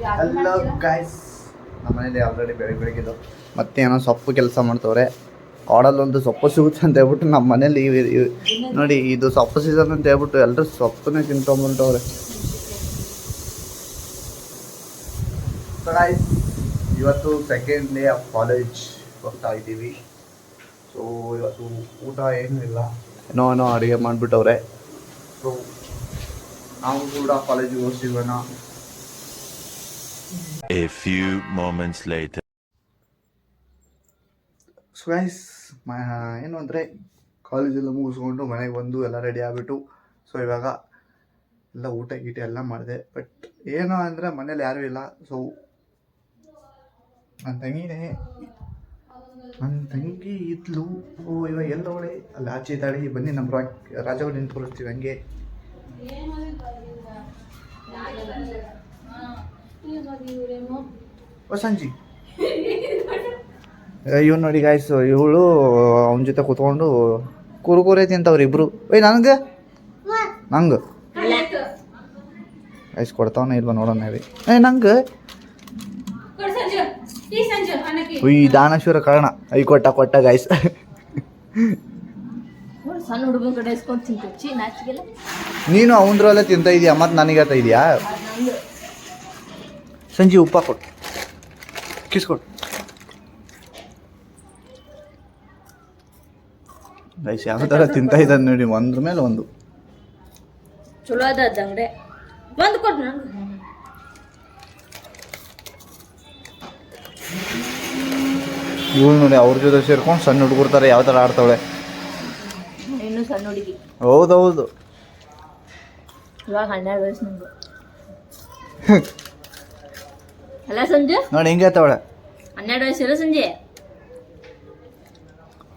Hello guys, ನಮ್ಮನೇಲಿ already ಬೆಳಗ್ಗೆದ್ದು ಮತ್ತೇನೋ ಸೊಪ್ಪು ಕೆಲಸ ಮಾಡ್ತವ್ರೆ. ಕಾಡಲ್ಲೊಂದು ಸೊಪ್ಪು ಸಿಗುತ್ತೆ ಅಂತ ಹೇಳ್ಬಿಟ್ಟು ನಮ್ಮ ಮನೇಲಿ ನೋಡಿ, ಇದು ಸೊಪ್ಪು ಸೀಸನ್ ಅಂತ ಹೇಳ್ಬಿಟ್ಟು ಎಲ್ಲರೂ ಸೊಪ್ಪನ್ನೇ ತಿನ್ಕೊಂಡ್ಬಂತವ್ರೆ. ಗೈಸ್, ಇವತ್ತು ಸೆಕೆಂಡ್ ಡೇ ಆಫ್ ಕಾಲೇಜ್ ಹೋಗ್ತಾ ಇದ್ದೀವಿ. ಸೊ ಇವತ್ತು ಊಟ ಏನೂ ಇಲ್ಲ, ಏನೋ ಅಡುಗೆ ಮಾಡಿಬಿಟ್ಟವ್ರೆ. ಸೊ ನಾವು ಕೂಡ ಕಾಲೇಜಿಗೆ ಹೋಗ್ತೀವಣ್ಣ. A few moments later. So guys, ಏನು ಅಂದರೆ ಕಾಲೇಜೆಲ್ಲ ಮುಗಿಸ್ಕೊಂಡು ಮನೆಗೆ ಬಂದು ಎಲ್ಲ ರೆಡಿ ಆಗಿಬಿಟ್ಟು, ಸೊ ಇವಾಗ ಎಲ್ಲ ಊಟ ಗೀಟ ಎಲ್ಲ ಮಾಡಿದೆ. ಬಟ್ ಏನು ಅಂದರೆ ಮನೇಲಿ ಯಾರೂ ಇಲ್ಲ. ಸೊ ನನ್ನ ತಂಗಿ ಇದ್ಲು. ಇವಾಗ ಎಲ್ಲವಳೆ ಅಲ್ಲಿ ಆಚೆ ಇದ್ದಾಳೆ. ಬನ್ನಿ ನಮ್ಮ ರಾಜಗಳು ನಿಂತು ತೋರಿಸ್ತೀವಿ ಹಂಗೆ. ಸಂಜಿ ಇವ್ ನೋಡಿ ಗಾಯ್ಸ್, ಇವಳು ಅವನ ಜೊತೆ ಕೂತ್ಕೊಂಡು ಕುರುಕುರೆ ತಿಂತವ್ರಿ ಇಬ್ರು. ನಂಗೆ ಗಾಯ್ಸ್ ಕೊಡ್ತಾವನ ಇಲ್ವ ನೋಡೋಣ ಹೇಳಿ. ನಂಗೆ ದಾನೇಶ್ವರ ಕಾರಣ ಕೊಟ್ಟ ಗಾಯ್ಸ್. ನೀನು ಅವನ್ದ್ರಲ್ಲೇ ತಿಂತ ಇದೀಯ, ಮತ್ತೆ ನನಗೆ ಹೇಳ್ತಾ ಇದೀಯಾ? ಸಂಜೆ ಉಪ್ಪ ಕೊಟ್ಟು ಕಿಸ್ಕೊಟ್ಟು ಗೈಸ್, ಯಾವ ಥರ ತಿಂತ ಇದ್ದಾನೆ ನೋಡಿ, ಒಂದ್ರ ಮೇಲೆ ಒಂದು. ಚಲೋ ಅದಂಗ್ರೆ ಒಂದು ಕೊಟ್ಟು ನಂಗೆ. ಇವಳು ನೋಡಿ ಅವ್ರ ಜೊತೆ ಸೇರ್ಕೊಂಡು ಸಣ್ಣ ಹುಡುಗರ್ತಾರೆ ಯಾವ ಥರ ಆಡ್ತಾವಳೆ. ಇನ್ನು ಸಣ್ಣ ಹುಡುಗಿ. ಹೌದೌದು. ಇವಾಗ 12 ವಯಸ್ಸು ನಂಗೆ. ಅಲ್ಲ ಸಂಜೆ ನೋಡಿ ಹೆಂಗೆ ಆಯ್ತವಳೆ. 12 ವಯಸ್ಸಿಲ್ಲ ಸಂಜೆ.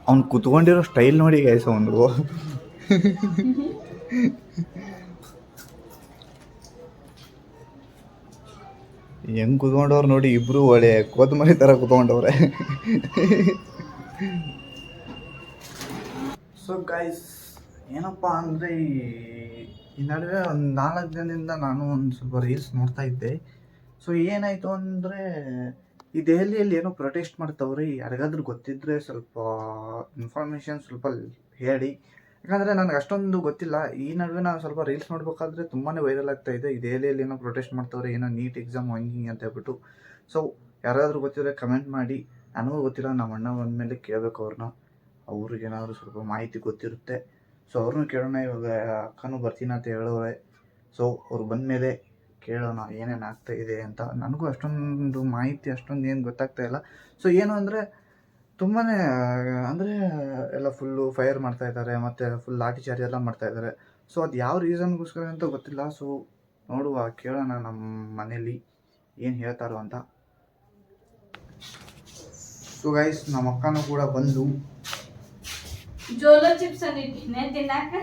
ಅವ್ನು ಕುತ್ಕೊಂಡಿರೋ ಸ್ಟೈಲ್ ನೋಡಿ ಗೈಸ್, ಒಂದು ಹೆಂಗ್ ಕುತ್ಕೊಂಡವ್ರು ನೋಡಿ, ಇಬ್ರು ಒಳ್ಳೆ ಕೋತಮರಿ ಥರ ಕುತ್ಕೊಂಡವ್ರೆ. ಸೊ ಗೈಸ್, ಏನಪ್ಪ ಅಂದರೆ ಈ ನಡುವೆ ಒಂದು 4 ದಿನದಿಂದ ನಾನು ಒಂದು ಸ್ವಲ್ಪ ರೀಲ್ಸ್ ನೋಡ್ತಾ ಇದ್ದೆ. ಸೊ ಏನಾಯಿತು ಅಂದರೆ, ಈ ದೆಹಲಿಯಲ್ಲಿ ಏನೋ ಪ್ರೊಟೆಸ್ಟ್ ಮಾಡ್ತವ್ರಿ. ಯಾರಿಗಾದ್ರೂ ಗೊತ್ತಿದ್ದರೆ ಸ್ವಲ್ಪ ಇನ್ಫಾರ್ಮೇಷನ್ ಸ್ವಲ್ಪ ಹೇಳಿ, ಯಾಕಂದರೆ ನನಗೆ ಅಷ್ಟೊಂದು ಗೊತ್ತಿಲ್ಲ. ಈ ನಡುವೆ ನಾನು ಸ್ವಲ್ಪ ರೀಲ್ಸ್ ನೋಡ್ಬೇಕಾದ್ರೆ ತುಂಬಾ ವೈರಲ್ ಆಗ್ತಾ ಇದೆ. ಈ ದೆಹಲಿಯಲ್ಲಿ ಏನೋ ಪ್ರೊಟೆಸ್ಟ್ ಮಾಡ್ತವ್ರೆ, ಏನೋ ನೀಟ್ ಎಕ್ಸಾಮ್ ಹಂಗೆ ಅಂತ ಹೇಳ್ಬಿಟ್ಟು. ಸೊ ಯಾರಾದರೂ ಗೊತ್ತಿದ್ರೆ ಕಮೆಂಟ್ ಮಾಡಿ. ನನಗೂ ಗೊತ್ತಿಲ್ಲ, ನಮ್ಮ ಅಣ್ಣ ಬಂದಮೇಲೆ ಕೇಳಬೇಕು ಅವ್ರಿಗೇನಾದರೂ ಸ್ವಲ್ಪ ಮಾಹಿತಿ ಗೊತ್ತಿರುತ್ತೆ. ಸೊ ಅವ್ರನ್ನೂ ಕೇಳೋಣ. ಇವಾಗ ಅಕ್ಕನೂ ಬರ್ತೀನಿ ಅಂತ ಹೇಳೋರೆ. ಸೊ ಅವ್ರು ಬಂದಮೇಲೆ ಕೇಳೋಣ ಏನೇನು ಆಗ್ತಾ ಇದೆ ಅಂತ. ನನಗೂ ಅಷ್ಟೊಂದು ಮಾಹಿತಿ ಅಷ್ಟೊಂದು ಏನು ಗೊತ್ತಾಗ್ತಾ ಇಲ್ಲ. ಸೊ ಏನು ಅಂದರೆ ತುಂಬಾ ಅಂದರೆ ಎಲ್ಲ ಫುಲ್ಲು ಫೈರ್ ಮಾಡ್ತಾಯಿದ್ದಾರೆ, ಮತ್ತು ಫುಲ್ ಲಾಠಿ ಚಾರ್ಜ್ ಎಲ್ಲ ಮಾಡ್ತಾಯಿದ್ದಾರೆ. ಸೊ ಅದು ಯಾವ ರೀಸನ್ಗೋಸ್ಕರ ಅಂತ ಗೊತ್ತಿಲ್ಲ. ಸೊ ನೋಡುವ, ಕೇಳೋಣ ನಮ್ಮ ಮನೇಲಿ ಏನು ಹೇಳ್ತಾರೋ ಅಂತ. ಸೊ ಗೈಸ್, ನಮ್ಮ ಅಕ್ಕನೂ ಕೂಡ ಬಂದು ಜೋಲೋ ಚಿಪ್ಸ್ ಅಂದಿಟ್ಟಿನಿ ತಿನ್ನಾಕ.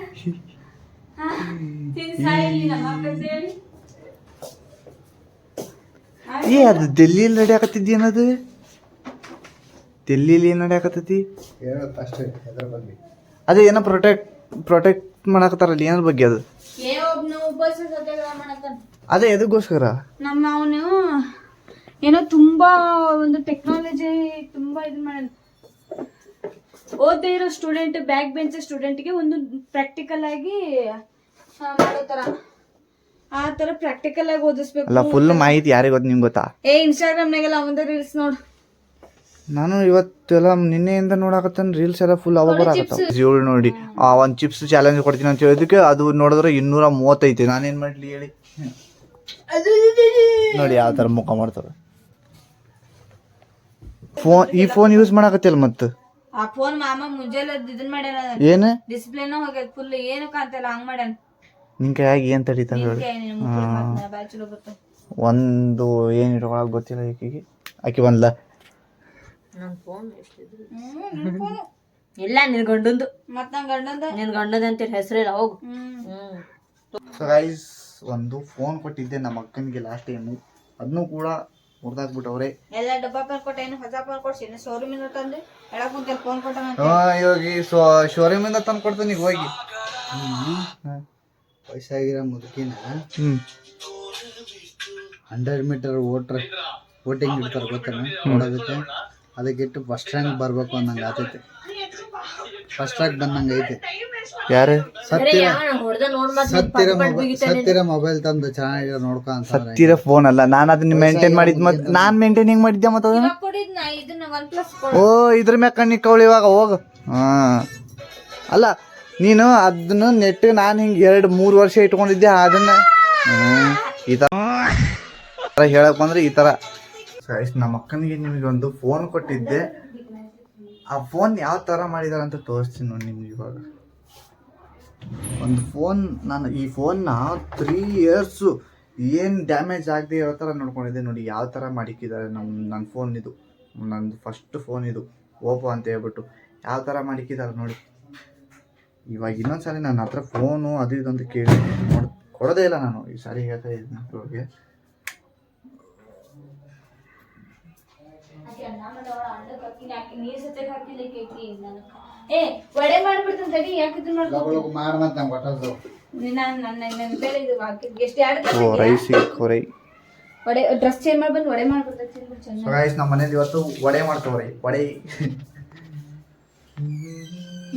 ಅದು ಡೆಲ್ಲಿಯಲ್ಲಿ ನಡಿ ಆಗತ್ತಿದ್ದೇನದು? ಡೆಲ್ಲಿಲಿ ಏನು ನಡಿ ಆಗತ್ತೈತಿ ಅಷ್ಟೇ. ಅದೇ ಏನೋ ಪ್ರೊಟೆಕ್ಟ್ ಮಾಡಕತ್ತಾರಲ್ಲ, ಏನಾರ ಬಗ್ಗೆ ಅದು? ಅದೇ ಎದಕ್ಕೋಸ್ಕರ? ನಮ್ಮ ಅವನು ಏನೋ ತುಂಬಾ ಒಂದು ಟೆಕ್ನಾಲಜಿ ತುಂಬಾ ಇದು ಮಾಡೋದು. ಓದದೇ ಇರೋ ಸ್ಟೂಡೆಂಟ್, ಬ್ಯಾಕ್ ಬೆಂಚ್ ಸ್ಟೂಡೆಂಟ್ಗೆ ಒಂದು ಪ್ರಾಕ್ಟಿಕಲ್ ಆಗಿ ಮಾಡೋ ಥರ, ಆ ಥರ ಪ್ರಾಕ್ಟಿಕಲ್ ಆಗಿ ಓದಿಸ್ಬೇಕು. ಅಲ್ಲ, ಫುಲ್ ಮಾಹಿತಿ ಯಾರಿಗೆ ಗೊತ್ತು? ನಿಮ್ಗೆ ಗೊತ್ತಾ? ಇನ್ಸ್ಟಾಗ್ರಾಮ್ನಾಗೆಲ್ಲ ಅವಂದ ರೀಲ್ಸ್ ನೋಡು. ನಾನು ಇವತ್ತೆಲ್ಲ ನಿನ್ನೆಯಿಂದ ನೋಡಾಕತ್ತಾನ ರೀಲ್ಸ್ ಎಲ್ಲ ಫುಲ್ ಅವಾಗ ಬರಾಕತ್ತಾವ. ಇವಳು ನೋಡಿ, ಒಂದು ಚಿಪ್ಸ್ ಚಾಲೆಂಜ್ ಕೊಡ್ತೀನಿ ಅಂತ ಹೇಳಿದಕ್ಕೆ ಅದು ನೋಡಿದ್ರೆ 230. ನಾನೇನು ಮಾಡಲಿ ಹೇಳಿ? ನೋಡಿ ಯಾವ ಥರ ಮುಖ ಮಾಡ್ತಾರೆ. ಈ ಫೋನ್ ಯೂಸ್ ಮಾಡಾಕತ್ತಿಲ್ಲ ಮತ್ತೆ. ಆ ಫೋನ್ ಮಾಮ ಮುಂಜಾನೆ ಇದನ್ ಮಾಡ್ಯಾನ, ಏನು ಡಿಸ್ಪ್ಲೇನ ಹೋಗ್ಯದ ಫುಲ್, ಏನು ಕಾಣ್ತಿಲ್ಲ, ಹಂಗ್ ಮಾಡ್ಯಾನ. ನಿನ್ ಕೈಯಾಗಿ ಏನು ತಡೀತಾನೆ ಹೇಳಿ? ಒಂದು ಏನು ಇಟ್ಕೊಳಕ್ ಗೊತ್ತಿಲ್ಲ ಈಕಿಗೆ. ಆಕಿ ಬಂದ್ಲ ನನ್ನ ಫೋನ್ ಇಲ್ಲ, ನಿನ್ ಗಂಡಂದು. ಮತ್ ನನ್ ಗಂಡಂದ, ನಿನ್ ಗಂಡದ ಅಂತ ಹೆಸರಿಲ್ಲ, ಹೋಗು. ಸೊ ಗೈಸ್, ಒಂದು ಫೋನ್ ಕೊಟ್ಟಿದ್ದೆ ನಮ್ಮ ಅಕ್ಕನಿಗೆ ಲಾಸ್ಟ್ ಟೈಮು. ಅದನ್ನು ಕೂಡ ಮುರಿದಾಕ್ಬಿಟ್ಟವ್ರೆ. ಎಲ್ಲ ಡಬ್ಬ ಫೋನ್ ಕೊಟ್ಟ, ಏನು ಹೊಸ ಫೋನ್ ಕೊಡ್ಸಿ ಶೋರೂಮಿಂದ ತಂದೆ ಹೇಳಕ್ ಕುಂತ ಫೋನ್ ಕೊಟ್ಟ. ಇವಾಗ ಶೋರೂಮಿಂದ ತಂದು ಕೊಡ್ತಾನೆ ಈಗ ಹೋಗಿ. ವಯಸ್ಸಾಗಿರೋ ಮುದುಕಿನ 100 ಮೀಟರ್ ಓಟಿಂಗ್ ಇರ್ತಾರೆ ಗೊತ್ತೇನ ನೋಡೋದಕ್ಕೆ. ಅದಕ್ಕಿಟ್ಟು ಫಸ್ಟ್ ರ್ಯಾಂಕ್ ಬರ್ಬೇಕು ಅನ್ನಂಗೆ ಆತೈತೆ. ಫಸ್ಟ್ ರ್ಯಾಂಕ್ ಬಂದಂಗೆ ಐತೆ. ಯಾರು ಸತ್ತಿರ ಮೊಬೈಲ್ ತಂದು ಚೆನ್ನಾಗಿ ನೋಡ್ಕೊ ಅಂತ ಸತ್ತಿರ ಫೋನ್ ಅಲ್ಲ, ನಾನು ಅದನ್ನ ಮೇಂಟೈನ್ ಮಾಡಿದ್ ನಾನು ಮೇಂಟೈನ್ ಹೆಂಗ್ ಮಾಡಿದ್ದೆ ಮತ್ತೆ ಅದನ್ನ. ಓ ಇದ್ರ ಮ್ಯಾಗ ಕಣ್ಣಿಗೆ ಕವಳಿ ಇವಾಗ ಹೋಗು. ಅಲ್ಲ ನೀನು ಅದನ್ನ ನೆಟ್ ನಾನು ಹಿಂಗೆ 2-3 ವರ್ಷ ಇಟ್ಕೊಂಡಿದ್ದೆ ಅದನ್ನ. ಈ ಥರ ಹೇಳಕ್ ಬಂದ್ರೆ ಈ ಥರ ನಮ್ಮ ಅಕ್ಕನಿಗೆ ನಿಮಗೆ ಒಂದು ಫೋನ್ ಕೊಟ್ಟಿದ್ದೆ. ಆ ಫೋನ್ ಯಾವ ಥರ ಮಾಡಿದಾರೆ ಅಂತ ತೋರಿಸ್ತೀನಿ ನೋಡಿ ನಿಮ್ಗೆ. ಇವಾಗ ಒಂದು ಫೋನ್, ನಾನು ಈ ಫೋನ್ನ 3 ಇಯರ್ಸು ಏನು ಡ್ಯಾಮೇಜ್ ಆಗದೆ ಇರೋ ಥರ ನೋಡ್ಕೊಂಡಿದ್ದೆ ನೋಡಿ. ಯಾವ ಥರ ಮಾಡಿಕ್ಕಿದ್ದಾರೆ ನನ್ನ ಫೋನ್. ಇದು ನಂದು ಫಸ್ಟ್ ಫೋನ್, ಇದು ಓಪೋ ಅಂತ ಹೇಳ್ಬಿಟ್ಟು ಯಾವ ಥರ ಮಾಡಿಕ್ಕಿದ್ದಾರೆ ನೋಡಿ. ಇವಾಗ ಇನ್ನೊಂದ್ಸಾರಿ ನನ್ನ ಹತ್ರ ಫೋನು ಅದು ಇದು ಅಂತ ಕೇಳಿ ಕೊಡೋದೇ ಇಲ್ಲ ನಾನು. ಈ ಸಾರಿ ಹೇಳ್ತಾ ಇದ್ದೀನಿ ಅವ್ರಿಗೆ. ಡ್ರೆಸ್ ಚೇಂಜ್ ಮಾಡಿ ಬಂದು ವಡೆ ಮಾಡ್ಬಿಡ್ತಾರೆ. ನಮ್ಮ ಮನೇಲಿ ಇವತ್ತು ವಡೆ ಮಾಡ್ತಾವ್ರಿ. ವಡೆ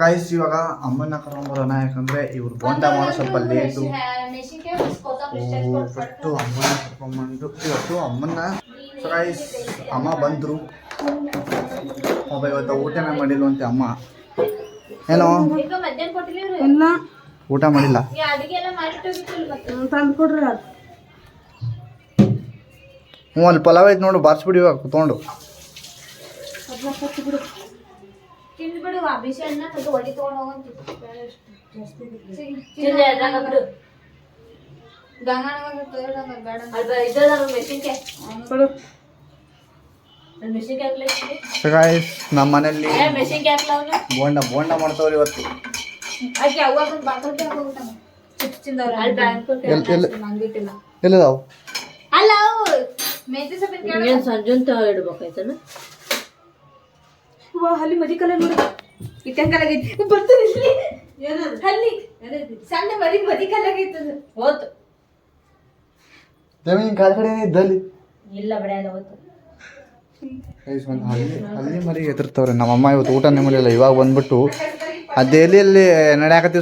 ಗಾಯ್ಸ್ ಇವಾಗ ಅಮ್ಮನ್ನ ಕರ್ಕೊಂಬರೋಣ, ಯಾಕಂದ್ರೆ ಇವ್ರು ಬೋಂಡ ಮಾಡೋ ಸ್ವಲ್ಪ ಲೇಟು. ಫಸ್ಟು ಅಮ್ಮನ್ನ ಕರ್ಕೊಂಬಂದು ಇವತ್ತು ಅಮ್ಮನ್ನ. ಸೊ ಗಾಯ್ಸ್ ಅಮ್ಮ ಬಂದರು. ಒಬ್ಬ ಇವತ್ತು ಊಟನೇ ಮಾಡಿಲ್ವಂತೆ ಅಮ್ಮ. ಏನೋ ಊಟ ಮಾಡಿಲ್ಲ. ಹ್ಞೂ ಅಲ್ಲಿ ಪಲಾವ್ ಐತೆ ನೋಡು, ಬಾರಿಸ್ಬಿಡಿ ಇವಾಗ ಕುತ್ಕೊಂಡು. ನಮ್ಮ ಮನೇಲಿ ಬೋಂಡ ಮಾಡ್ತಾವ್ರಿ ಇವತ್ತು. ಎಲ್ಲದಾವು ಅಲ್ಲ ಸಂಜೆ ಇಡ್ಬೇಕಾಯ್ತಾನ. ಹಲ್ಲಿ ಮದಿ ಕಲರ್ ನೋಡಿ ಇಟ್ಟಂಗ್ ಕಲಾಗೈತಿ. ಬರ್ತಾರೆ ಹಲ್ಲಿ ಸಣ್ಣ ಮರಿ ಮದಿ ಕಲಾಗೈತದ ಹೋತು. ಕಾಲ ಕಡೆ ಇದ್ದಲ್ಲಿ ಇಲ್ಲ ಬಡಿಯಲ್ಲ ಹೋತು. ಹಲ್ಲಿ ಮರಿ ಎದುರ್ತಾವ್ರೆ. ನಮ್ಮಮ್ಮ ಇವತ್ತು ಊಟನೇ ಮಾಡಿಲ್ಲ. ಇವಾಗ ಬಂದ್ಬಿಟ್ಟು ಆ ದೆಹಲಿಯಲ್ಲಿ ನಡೆಯಾಕತ್ತಿ.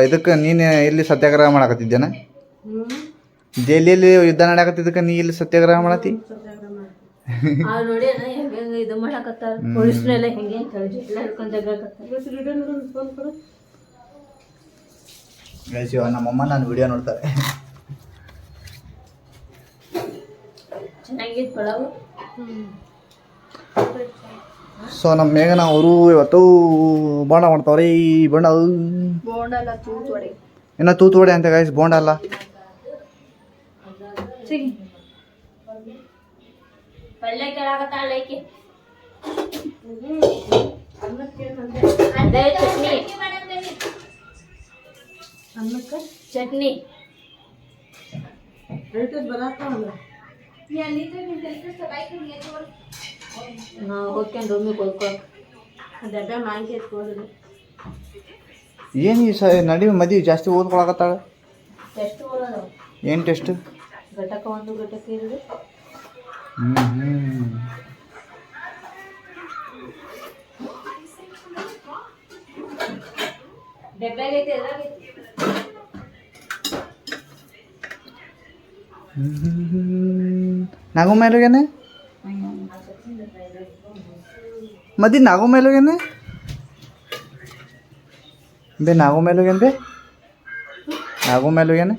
ಇದಕ್ಕೆ ನೀನು ಇಲ್ಲಿ ಸತ್ಯಾಗ್ರಹ ಮಾಡಾಕತ್ತಿದ್ದೇನ? ದೆಹಲಿಯಲ್ಲಿ ಯುದ್ಧ ನಡೆಯಾಕತ್ತಿದ್ದಕ್ಕೆ ನೀ ಇಲ್ಲಿ ಸತ್ಯಾಗ್ರಹ ಮಾಡತ್ತಿ? ನೋಡಿ ಇದು ಮಾಡಾಕತ್ತಾರ ಪೊಲೀಸ್ನೆಲ್ಲ ಹೆಂಗೆ ನಮ್ಮಮ್ಮ ನಾನು ವಿಡಿಯೋ ನೋಡ್ತಾರೆ. ಚೆನ್ನಾಗಿತ್ತು ಪಲಾವು. ಸೊ ನಮ್ಮ ಮೇಘನ ಅವರು ಇವತ್ತು ಬೋಂಡ ಮಾಡ್ತಾವ್ರೆ. ಈ ಬೋಂಡ ಇನ್ನ ತೂತು ವಡೆ ಅಂತ ಗಾಯ್ಸ್, ಬೋಂಡ ಅಲ್ಲ. ಚಟ್ನಿ ಏನು ಈ ನಡಿ ಮದುವೆ ಜಾಸ್ತಿ ಓದ್ಕೊಳಕತ್ತಾಳ. ಏನು ಟೆಸ್ಟ್? ಘಟಕ 1 ಘಟಕ 2. नागो मेलोगेने मदी नागो मेलोगेने बे नागो मेलोगेने बे नागो मेलोगेने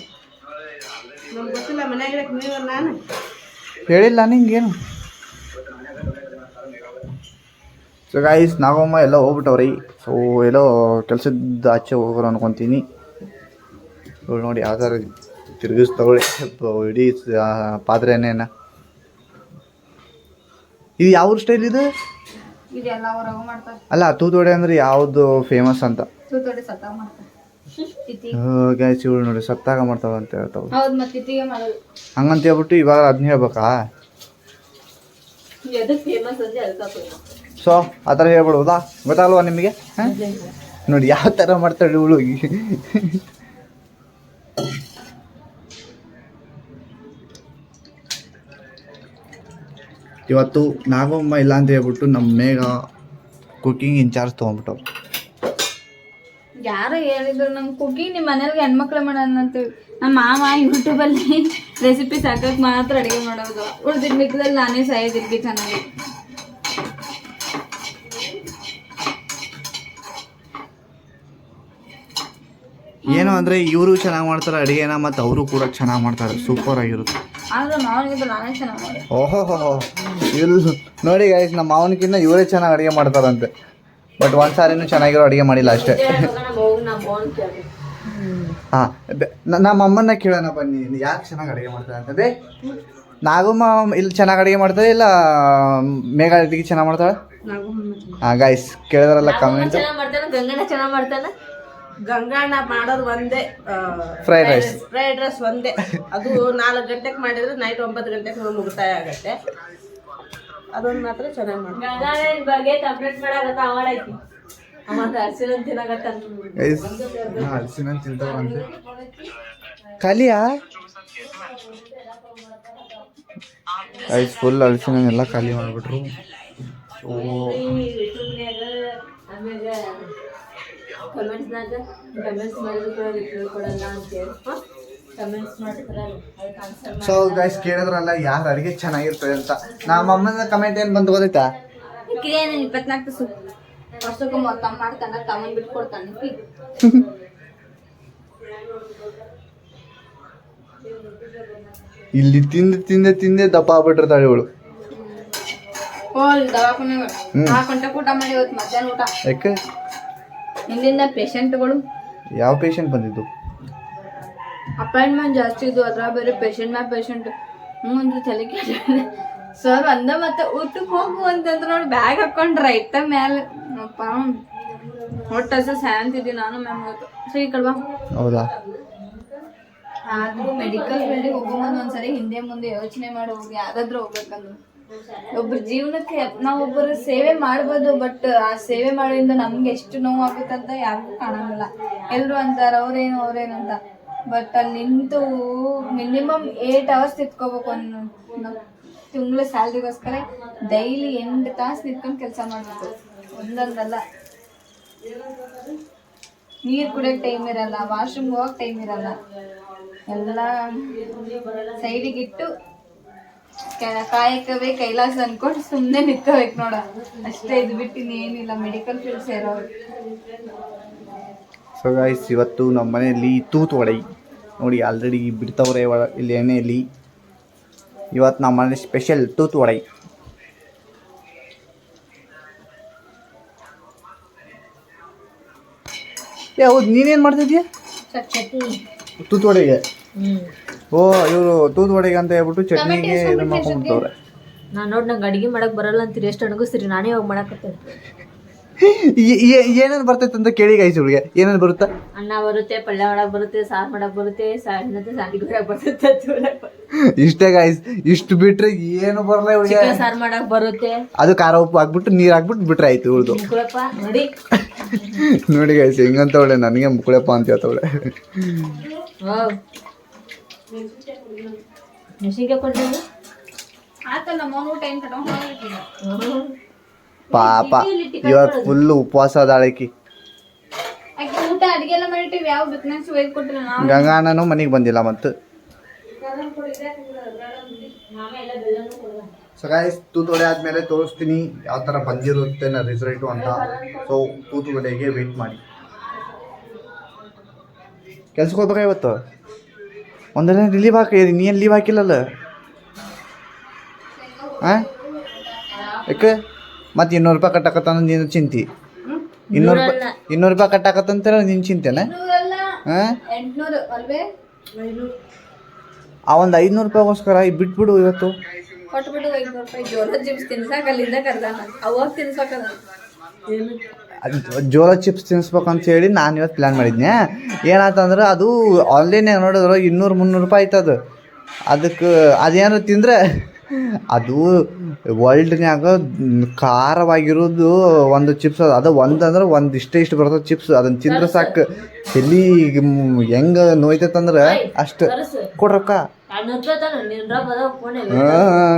ಹೇಳಿಲ್ಲ ನಿಂಗೇನು. ಸೊ ಗಾಯ್ಸ್ ನಾಗಮ್ಮ ಎಲ್ಲ ಹೋಗ್ಬಿಟ್ಟವ್ರಿ. ಸೊ ಎಲ್ಲೋ ಕೆಲಸದ ಆಚೆ ಹೋಗೋರು ಅನ್ಕೊತೀನಿ. ನೋಡಿ ಯಾವ ಥರ ತಿರುಗಿಸ್ತವಳೆ ಇಡೀ ಪಾತ್ರೆನೇನ. ಇದು ಯಾವ ಸ್ಟೈಲ್ ಇದು? ಅಲ್ಲ ತೂತುವಡೆ ಅಂದ್ರೆ ಯಾವುದು ಫೇಮಸ್ ಅಂತ? ಗಾಯ್ಸ್ ಇವಳು ನೋಡಿ ಸತ್ತಾಗ ಮಾಡ್ತಾವ ಅಂತ ಹೇಳ್ತಾವ. ಹಂಗಂತ ಹೇಳ್ಬಿಟ್ಟು ಇವಾಗ ಅದನ್ನ ಹೇಳ್ಬೇಕಾ? ಸೊ ಆ ಥರ ಹೇಳ್ಬಿಡ್ಬೋದಾ? ಗೊತ್ತಾಗಲ್ವಾ ನಿಮಗೆ? ನೋಡಿ ಯಾವ ಥರ ಮಾಡ್ತಾಳೆ ಇವಳು. ಇವತ್ತು ನಾಗಮ್ಮ ಇಲ್ಲ ಅಂತ ಹೇಳ್ಬಿಟ್ಟು ನಮ್ಮ ಮೇಘ ಕುಕಿಂಗ್ ಇನ್ಚಾರ್ಜ್ ತೊಗೊಂಡ್ಬಿಟ್ಟವ್ರು. ಯಾರೋ ಹೇಳಿದ್ರು ನಂಗೆ ಕುಕಿಂಗ್ ನಿಮ್ಮ ಮನೇಲಿ ಹೆಣ್ಮಕ್ಳು ಮಾಡೋಣ ಅಂತೇಳಿ. ನಮ್ಮ ಮಾಮ ಯೂಟ್ಯೂಬಲ್ಲಿ ರೆಸಿಪೀಸ್ ಹಾಕಕ್ಕೆ ಮಾತ್ರ ಅಡುಗೆ ಮಾಡೋದು, ಉಳ್ದಿದ್ದು ಮಿಕ್ಕದಲ್ಲಿ ನಾನೇ ಸಾಯೋದಿರ್ಗಿ ಚೆನ್ನಾಗಿ. ಏನು ಅಂದರೆ ಇವರು ಚೆನ್ನಾಗಿ ಮಾಡ್ತಾರೆ ಅಡುಗೆನ, ಮತ್ತು ಅವರು ಕೂಡ ಚೆನ್ನಾಗಿ ಮಾಡ್ತಾರೆ, ಸೂಪರ್ ಆಗಿರುತ್ತೆ. ಆದ್ರೆ ಮಾವನಿಗಿಂತ ನಾನೇ ಚೆನ್ನಾಗಿ ಮಾಡಿ. ಓಹೋ ಇಲ್ಲಿ ನೋಡಿ ಗೈಸ್, ನಮ್ಮ ಮಾವನಕ್ಕಿಂತ ಇವರೇ ಚೆನ್ನಾಗಿ ಅಡುಗೆ ಮಾಡ್ತಾರಂತೆ. ಬಟ್ ಒಂದು ಸಾರಿನೂ ಚೆನ್ನಾಗಿರೋ ಅಡುಗೆ ಮಾಡಿಲ್ಲ ಅಷ್ಟೇ. ಹಾಂ, ನಮ್ಮ ಅಮ್ಮನ್ನ ಕೇಳೋಣ ಬನ್ನಿ, ಯಾಕೆ ಚೆನ್ನಾಗಿ ಅಡುಗೆ ಮಾಡ್ತಾರೆ ಅಂತಂದರೆ. ನಾಗಮ್ಮ ಇಲ್ಲಿ ಚೆನ್ನಾಗಿ ಅಡುಗೆ ಮಾಡ್ತಾರೆ ಇಲ್ಲ ಮೇಘ ಅಡುಗೆ ಚೆನ್ನಾಗಿ ಮಾಡ್ತಾಳೆ? ಹಾಂ ಗೈಸ್, ಕೇಳಿದ್ರಲ್ಲ ಕಮೆಂಟ್. ಗಂಗಣ್ಣ ಚೆನ್ನಾಗಿ ಮಾಡ್ತಾನೆ. ಗಂಗಣ್ಣ ಮಾಡೋದು ಒಂದೇ ಫ್ರೈಡ್ ರೈಸ್ ಒಂದೇ. ಅದು 4 ಗಂಟೆಗೆ ಮಾಡಿದ್ರೆ ನೈಟ್ 9 ಗಂಟೆಗೆ ಮುಗಿತಾಯ ಆಗತ್ತೆ. ಅದೊಂದು ಮಾತ್ರ ಚೆನ್ನಾಗಿ ಮಾಡ್ತಾರೆ. ಬಗ್ಗೆ ಕಂಪ್ಲೇಂಟ್ ಮಾಡಾಕತ್ತ ಅವಳೈತಿ ಹಸಿನ ತಿನ್ನಾಗತ್ತ ಹಲಸಿನ ತಿಂತಾವಂತೆ. ಖಾಲಿಯಾ ಐಸ್ ಫುಲ್ ಹಲಸಿನ ಎಲ್ಲ ಖಾಲಿ ಮಾಡಿಬಿಟ್ರು. ಕಮೆಂಟ್ಸ್ ಮಾಡಿದ್ರು ಕೂಡ ರಿಪ್ಲೈ ಕೊಡಲ್ಲ ಅಂತೇಳಿ ಕಮೆಂಟ್ಸ್ ಮಾಡ್ತಾರಲ್ಲ. ಸೊ ಗೈಸ್, ಕೇಳಿದ್ರಲ್ಲ ಯಾರು ಅಡುಗೆ ಚೆನ್ನಾಗಿರ್ತದೆ ಅಂತ. ನಮ್ಮ ಅಮ್ಮನ ಕಮೆಂಟ್ ಏನು ಬಂದು ಗೊತ್ತಾಯ್ತಾ? 24 ವರ್ಷಕ್ಕೊಮ್ಮೆ ತಮ್ಮ ಮಾಡ್ತಾನೆ, ತಮ್ಮನ್ ಬಿಟ್ಕೊಡ್ತಾನೆ. ಇಲ್ಲಿ ತಿಂದೆ ದಪ್ಪ ಆಗ್ಬಿಟ್ಟಿರ್ತಾಳೆ ಇವಳು. ದವಾಖಾನೆ 4 ಗಂಟೆಗೆ ಊಟ ಮಾಡಿ ಇವತ್ತು ಮಧ್ಯಾಹ್ನ ಊಟ. ಯಾಕೆ? ಇಲ್ಲಿಂದ ಪೇಷಂಟ್ಗಳು. ಯಾವ ಪೇಷಂಟ್ ಬಂದಿದ್ದು? ಅಪಾಯಿಂಟ್ಮೆಂಟ್ ಜಾಸ್ತಿ ಇದ್ದು, ಅದ್ರ ಬೇರೆ ಪೇಷಂಟ್ ಮ್ಯಾಗ ಪೇಷಂಟ್. ಒಂದು ತಲೆ ಸರ್ ಅಂದ ಮತ್ತೆ ಊಟಕ್ಕೆ ಹೋಗು ಅಂತಂದ್ರೆ ನೋಡಿ ಬ್ಯಾಗ್ ಹಾಕೊಂಡು ರೈತ ಮ್ಯಾಲೆ ಅಪ್ಪ ಹೊಟ್ಟೆ ಸ್ಯಾಂತಿದ್ದಿ ನಾನು ಮ್ಯಾಮ್ ಹೋಯ್ತು. ಸೊ ಈ ಕಡೆ ಬಾ. ಹೌದಾ? ಆದ್ರೂ ಮೆಡಿಕಲ್ ಫೀಲ್ಡಿಗೆ ಹೋಗೋ ಮುಂದೆ ಒಂದ್ಸರಿ ಹಿಂದೆ ಮುಂದೆ ಯೋಚನೆ ಮಾಡಿ ಹೋಗಿ ಯಾವ್ದಾದ್ರು ಹೋಗ್ಬೇಕಂದ್ರೆ. ಒಬ್ಬರ ಜೀವನಕ್ಕೆ ನಾವೊಬ್ಬರು ಸೇವೆ ಮಾಡ್ಬೋದು, ಬಟ್ ಆ ಸೇವೆ ಮಾಡೋದ್ರಿಂದ ನಮ್ಗೆ ಎಷ್ಟು ನೋವು ಆಗುತ್ತಂತ ಯಾರಿಗೂ ಕಾಣಂಗಿಲ್ಲ. ಎಲ್ಲರೂ ಅಂತಾರೆ ಅವ್ರೇನು ಅಂತ. ಬಟ್ ಅಲ್ಲಿ ನಿಂತು ಮಿನಿಮಮ್ 8 hours ನಿಂತ್ಕೋಬೇಕು. ನಮ್ಮ ತಿಂಗಳ ಸ್ಯಾಲ್ರಿಗೋಸ್ಕರ ಡೈಲಿ 8 ತಾಸು ನಿಂತ್ಕೊಂಡು ಕೆಲಸ ಮಾಡಬೇಕು. ಒಂದೊಂದಲ್ಲ, ನೀರು ಕುಡಿಯೋಕೆ ಟೈಮ್ ಇರಲ್ಲ, ವಾಶ್ರೂಮ್ ಹೋಗಕ್ಕೆ ಟೈಮ್ ಇರಲ್ಲ. ಎಲ್ಲ ಸೈಡಿಗಿಟ್ಟು ಕಾಯಕವೇ ಕೈಲಾಸ ಅನ್ಕೊಂಡು ಸುಮ್ಮನೆ ನಿಂತ್ಕೋಬೇಕು ನೋಡ ಅಷ್ಟೇ. ಇದು ಬಿಟ್ಟು ಇನ್ನೇನಿಲ್ಲ ಮೆಡಿಕಲ್ ಫೀಲ್ಡ್ ಸೇರೋರು. ಸೊ ಗೈಸ್, ಇವತ್ತು ನಮ್ಮ ಮನೆಯಲ್ಲಿ ತೂತು ವಡೆ ನೋಡಿ ಆಲ್ರೆಡಿ ಬಿಡ್ತವ್ರೆ ಇಲ್ಲಿ ಎಣ್ಣೆಯಲ್ಲಿ. ಇವತ್ತು ನಮ್ಮ ಮನೇಲಿ ಸ್ಪೆಷಲ್ ತೂತು ವಡೆ. ಹೌದು, ನೀನೇನು ಮಾಡ್ತಿದ್ಯಾ ತೂತು ವಡೆಗೆ? ಓ, ಇವರು ತೂತು ವಡೆಗೆ ಅಂತ ಹೇಳ್ಬಿಟ್ಟು ಚಟ್ನಿಗೆ ಇದು ಮಾಡ್ಕೊಂಡ್ಬಿಟ್ಟವ್ರೆ. ನಾನು ನೋಡಿ ನಂಗೆ ಅಡುಗೆ ಮಾಡಕ್ ಬರಲ್ಲ ಅಂತೀರಿ, ಎಷ್ಟು ಅಣಗಿಸ್ತೀರಿ, ನಾನೇ ಹೋಗಿ ಮಾಡಕತ್ತೆ. ಏನೇನು ಬರ್ತೈತೆ ಅಂತ ಕೇಳಿ ಗೈಸ್, ಇವಳಿಗೆ ಏನೇನು ಬರುತ್ತಾ? ಅನ್ನ ಬರುತ್ತೆ, ಪಲ್ಯ ಮಾಡಕ್ ಬರುತ್ತೆ, ಸಾರು ಮಾಡಕ್ ಬರುತ್ತೆ, ಸಾಂಡಿಗೆ ಹೊರಕ್ ಬರುತ್ತೆ, ಇಷ್ಟೇ ಗೈಸ್. ಇಷ್ಟು ಬಿಟ್ರೆ ಏನು ಬರಲ್ಲ ಇವಳಿಗೆ. ಸಾರು ಮಾಡಕ್ ಬರುತ್ತೆ. ಅದು ಖಾರ ಉಪ್ಪು ಹಾಕ್ಬಿಟ್ಟು ನೀರು ಹಾಕ್ಬಿಟ್ಟು ಬಿಟ್ರೆ ಆಯ್ತು ಇವಳ್ದು. ನೋಡಿ ನೋಡಿ ಗೈಸ್, ಹೆಂಗಂತ ಅವಳೆ ನನಗೆ ಮುಕ್ಕಳಪ್ಪ ಅಂತ ಹೇಳ್ತವಳೆ. ಮೆಣಸಿನ್ಕಾಯಿ ಕೊಡ್ತೀನಿ. ಆತಲ್ಲ ಮೌನ ಊಟ ಏನು ಕಟ್ಕೊಂಡು ಹೋಗಿರ್ತೀನಿ. ಪಾಪ ಇವತ್ತು ಫುಲ್ ಉಪವಾಸ ಅದಾಳಕಿ. ಆಕೆ ಊಟ ಅಡಿಗೆ ಎಲ್ಲ ಮಾಡಿಟ್ಟಿವಿ, ಯಾವ ಬಿಕ್ನೆಸ್ ಒಯ್ದು ಕೊಟ್ಟಿಲ್ಲ ನಾವು. ಗಂಗಾನೂ ಮನೆಗೆ ಬಂದಿಲ್ಲ ಮತ್ತು. ಸೊ ಗೈಸ್, ತೂತು ವಡೆ ಆದಮೇಲೆ ತೋರಿಸ್ತೀನಿ ಯಾವ ಥರ ಬಂದಿರುತ್ತೆ ರಿಸಲ್ಟು ಅಂತ. ಸೊ ತೂತು ವಡೆಗೆ ವೆಯ್ಟ್ ಮಾಡಿ. ಕೆಲ್ಸಕ್ಕೆ ಹೋಗ್ಬೇಕಾ ಇವತ್ತು? ಒಂದೆಲ್ಲ ಲೀವ್ ಹಾಕಿರಿ, ನೀ ಏನು ಲೀವ್ ಹಾಕಿಲ್ಲಲ್ಲ? ಹಾಂ, ಯಾಕೆ ಮತ್ತೆ 200 ರೂಪಾಯಿ ಕಟ್ಟಾಕತ್ತ ನೀನು ಚಿಂತಿ? 200 ರೂಪಾಯಿ ಕಟ್ಟಾಕತ್ತಂತ ನೀನು ಚಿಂತೆನ? ಹಾಂ, 800 ಅಲ್ವೇ? ಆ ಒಂದು 500 ರೂಪಾಯಿಗೋಸ್ಕರ ಬಿಟ್ಬಿಡು ಇವತ್ತು. ಕೊಟ್ಬಿಟ್ಟು 500 ರೂಪಾಯಿ ಜೋಳ ಚಿಪ್ಸ್ ತಿನ್ಸಾಕ ಅಲ್ಲಿಂದ ಕರ್ದಾನ. ಅವಾಗ ತಿನ್ಸಾಕದ ಜೋಳ ಚಿಪ್ಸ್ ತಿನ್ನಿಸ್ಬೇಕಂತ ಹೇಳಿ ನಾನು ಇವತ್ತು ಪ್ಲ್ಯಾನ್ ಮಾಡಿದ್ನೆ. ಏನಾಯ್ತಂದ್ರೆ ಅದು ಆನ್ಲೈನಾಗ ನೋಡಿದ್ರೆ 200-300 ರೂಪಾಯಿ ಆಯ್ತದು. ಅದಕ್ಕೆ ಅದೇನು ತಿಂದರೆ ಅದು ವರ್ಲ್ಡ್ನ್ಯಾಗ ಖಾರವಾಗಿರೋದು ಒಂದು ಚಿಪ್ಸ್ ಅದು ಒಂದಂದ್ರೆ ಇಷ್ಟು ಬರ್ತದೆ ಚಿಪ್ಸ್. ಅದನ್ನು ತಿಂದ್ರೆ ಸಾಕು ಎಲ್ಲಿ ಹೆಂಗೆ ನೋಯ್ತೈತಂದ್ರೆ ಅಷ್ಟು ಕೊಡ್ರಕ್ಕ. ಹಾಂ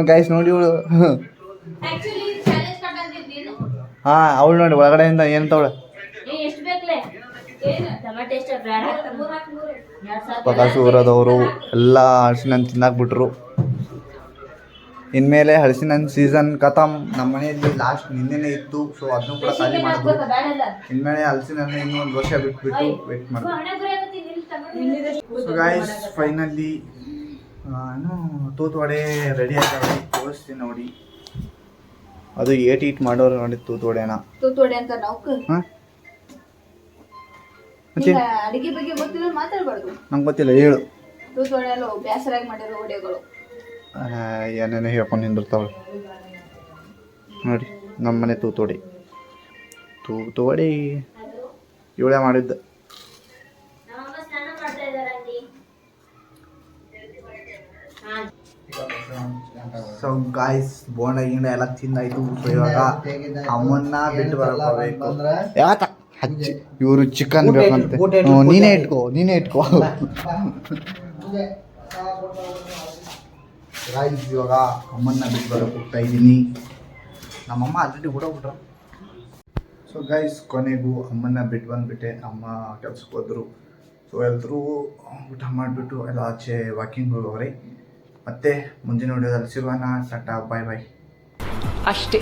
ಗೈಸ್, ನೋಡಿ ಇವಳು ಹಾ ಅವಳು ನೋಡಿ ಒಳಗಡೆಯಿಂದ ಏನಂತವಳೆ ಎಷ್ಟು ಬೇಕಲೇ ಟೊಮೆಟೊ ಎಷ್ಟು ಬ್ರ್ಯಾಡ್ ಪಕಾಸು ಊರದವರು ಎಲ್ಲ ಹಲಸಿನ ತಿನ್ನಾಕ್ಬಿಟ್ರು. ಇನ್ಮೇಲೆ ಹಲಸಿನ ಸೀಸನ್ ಖತಮ್. ನಮ್ಮ ಮನೆಯಲ್ಲಿ ಲಾಸ್ಟ್ ನಿನ್ನೆನೇ ಇತ್ತು, ಸೊ ಅದನ್ನು ಕೂಡ ಖಾಲಿ ಮಾಡಿದ್ರು. ಇನ್ಮೇಲೆ ಹಲಸಿನ ಇನ್ನೂ ಒಂದು ವರ್ಷ ಬಿಟ್ಬಿಟ್ಟು ವೇಟ್ ಮಾಡಿದ್ರು. ಸೊ ಗೈಸ್ ಫೈನಲಿ ಏನು ತೂತುವಡೆ ರೆಡಿ ಆಗ್ಯಾವೆ, ತೋರಿಸ್ತೀನಿ ನೋಡಿ. ಅದು ಈಟ್ ಮಾಡೋರು ನೋಡಿ ತೂತುವಡೆನ. ತೂತುವಡೆ ಅಂತ ನಾವು ಹಾಂ ಅಡಿಗೆ ಬಗ್ಗೆ ಗೊತ್ತಿಲ್ಲ ಮಾತಾಡ್ಬಾರ್ದು. ನಂಗೆ ಗೊತ್ತಿಲ್ಲ, ಹೇಳು. ತೂತುವಡೆ ಎಲ್ಲ ಬೇಸರಾಗಿ ಮಾಡಿರೋ ವಿಡಿಯೋಗಳು ಏನೇನೋ ಹೇಳ್ಕೊಂಡು ನಿಂದಿರ್ತಾವಳು ನೋಡಿ. ನಮ್ಮ ಮನೆ ತೂತುವಡೆ ಇವಳೇ ಮಾಡಿದ್ದ. ಸೊ ಗಾಯ್ಸ್ ಬೋಂಡ ಗಿಂಡ ಎಲ್ಲ ತಿಂದಾಯ್ತು. ಸೊ ಇವಾಗ ಅಮ್ಮನ್ನ ಬಿಟ್ಟು ಬರಬೇಕು. ಯಾಕ ಹಚ್ಚಿ ಇವರು ಚಿಕನ್ ಬೇಕಂತೆ. ನೀನೇ ಇಟ್ಕೋ ಗಾಯ್ಸ್ ಇವಾಗ ಅಮ್ಮನ್ನ ಬಿಟ್ಟು ಬರೋಕೆ ಹೋಗ್ತಾ ಇದ್ದೀನಿ. ನಮ್ಮಮ್ಮ ಆಲ್ರೆಡಿ ಊಟ. ಸೊ ಗೈಸ್ ಕೊನೆಗೂ ಅಮ್ಮನ್ನ ಬಿಟ್ಟು ಬಂದುಬಿಟ್ಟೆ. ಅಮ್ಮ ಕೆಲ್ಸಕ್ಕೆ ಹೋದ್ರು. ಸೊ ಎಲ್ಲರೂ ಊಟ ಮಾಡಿಬಿಟ್ಟು ಎಲ್ಲ ಆಚೆ ವಾಕಿಂಗ್ ಹೋಗೋವ್ರೆ. ಮತ್ತೆ ಮುಂದಿನ ವಿಡಿಯೋದಲ್ಲಿ ಸಿಗೋಣ. ಟಾಟಾ, ಬಾಯ್ ಬಾಯ್. ಅಷ್ಟೇ.